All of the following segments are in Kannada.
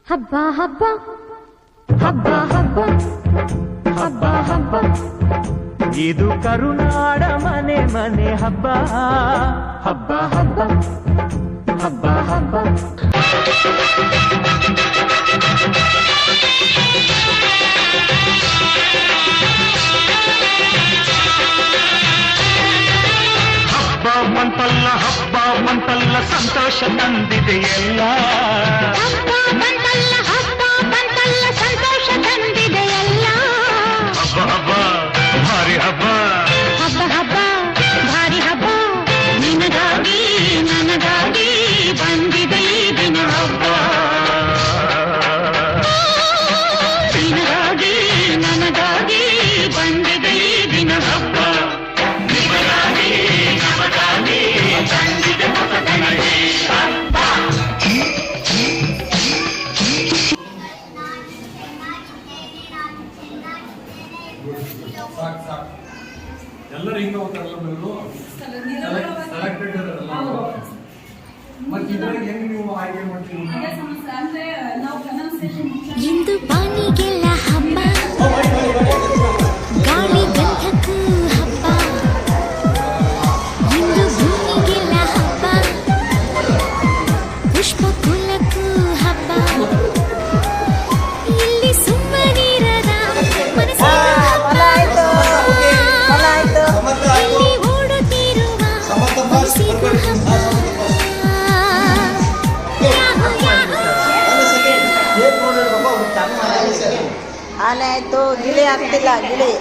ಹಬ್ಬ ಹಬ್ಬ ಹಬ್ಬ ಹಬ್ಬ ಹಬ್ಬ ಹಬ್ಬ ಇದು ಕರುನಾಡ ಮನೆ ಮನೆ ಹಬ್ಬ ಹಬ್ಬ ಹಬ್ಬ ಹಬ್ಬ ಹಬ್ಬ ಹಬ್ಬ ಮಂತಲ್ಲ ಸಂತೋಷ ತಂದಿದೆ ಎಲ್ಲ ಹಬ್ಬ ಬಂತಲ್ಲ ಸಂತೋಷ ತಂದಿದೆ ಎಲ್ಲ ಹಬ್ಬ ಹಬ್ಬ ಭಾರಿ ಹಬ್ಬ ಹಬ್ಬ ಹಬ್ಬ ಭಾರಿ ಹಬ್ಬ ನಿನಗಾಗಿ ನನಗಾಗಿ ಬಂದಿದೆ ಈ ದಿನ ಹಬ್ಬ ನಿನಗಾಗಿ ನನಗಾಗಿ ಬಂದಿದೆ ಈ ದಿನ ಹಬ್ಬ ನಿನಗಾಗಿ ನಮಗಾಗಿ ಬಂದಿದೆ ಹೊಸದನ ಈ ಹಬ್ಬ. ಎಲ್ಲರೂ ಹಿಂಗ ಹೋಗ್ತಾರಲ್ಲ ನೀವು ಸೆಲೆಕ್ಟೆಡ್ ಇರಲ್ಲ ಮತ್ತೆ ಇದ್ರಾಗ ಹೆಂಗ್ ನೀವು ಆಯ್ಕೆ ಮಾಡ್ತೀವಿ ಇಂದು ಬಾನಿಗೆಲ್ಲ ಹಬ್ಬ ಗಾಳಿ ಗಂಧಕ್ಕೂ ಹಬ್ಬ ಇಂದು ಭೂಮಿಗೆಲ್ಲ ಹಬ್ಬ ಪುಷ್ಪ ಕುಲಕ್ಕೂ ಹಬ್ಬ ಇಲ್ಲಿ ಸುಮ್ಮನಿರದ ಮನಸ್ಸಿನ ಹಬ್ಬ ಇಲ್ಲಿ ಓಡುತ್ತಿರುವ ಮನಸ್ಸಿನ ಹಬ್ಬ ಆನೆ ಆಯ್ತು ಗಿಳಿ ಆಗ್ತಿಲ್ಲ ಗಿಳಿ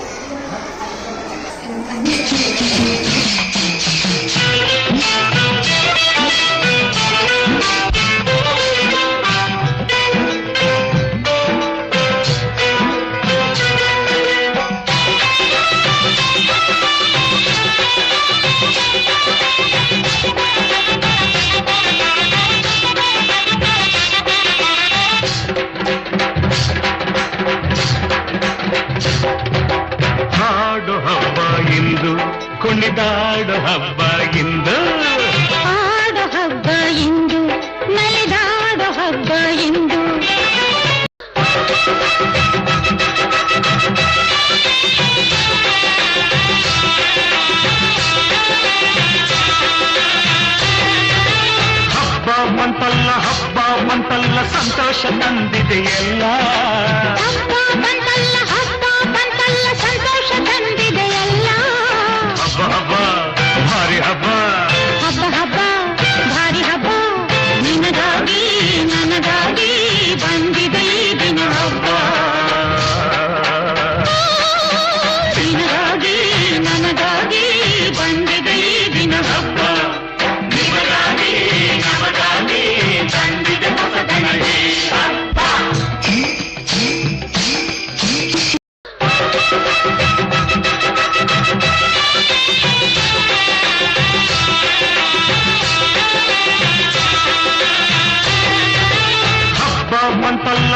ಹಾಡು ಹಬ್ಬ ಇಂದು ಕುಣಿದಾಡು ಹಬ್ಬ ಇಂದು ಆಡು ಹಬ್ಬ ಇಂದು ನಲಿದಾಡು ಹಬ್ಬ ಇಂದು ಹಬ್ಬ ಮಂತಲ್ಲ ಸಂತೋಷ ತಂದಿದೆ ಎಲ್ಲ ಹಬ್ಬ ಬಂತಲ್ಲ ಸಂತೋಷ ತಂದಿದೆ ಎಲ್ಲ ಹಬ್ಬ ಹಬ್ಬ ಭಾರಿ ಹಬ್ಬ ಹಬ್ಬ ಹಬ್ಬ ಭಾರಿ ಹಬ್ಬ ನಿನಗಾಗಿ ನನಗಾಗಿ ಬಂದಿದೆ ಈ ದಿನ ಹಬ್ಬ ನಿನಗಾಗಿ ನನಗಾಗಿ ಬಂದಿದೆ ಈ ದಿನ ಹಬ್ಬ ನಿನಗಾಗಿ ನಮಗಾಗಿ ಬಂದಿದೆ ಹೊಸದನ ಈ ಹಬ್ಬ.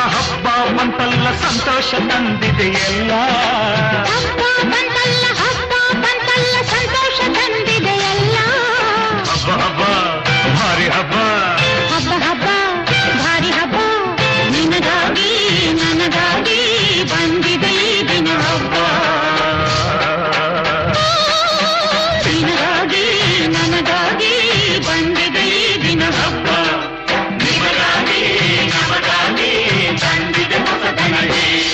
ಹಬ್ಬ ಮಂತಲ್ಲ ಸಂತೋಷ ತಂದಿದೆ ಎಲ್ಲ ಹಬ್ಬ ಬಂತ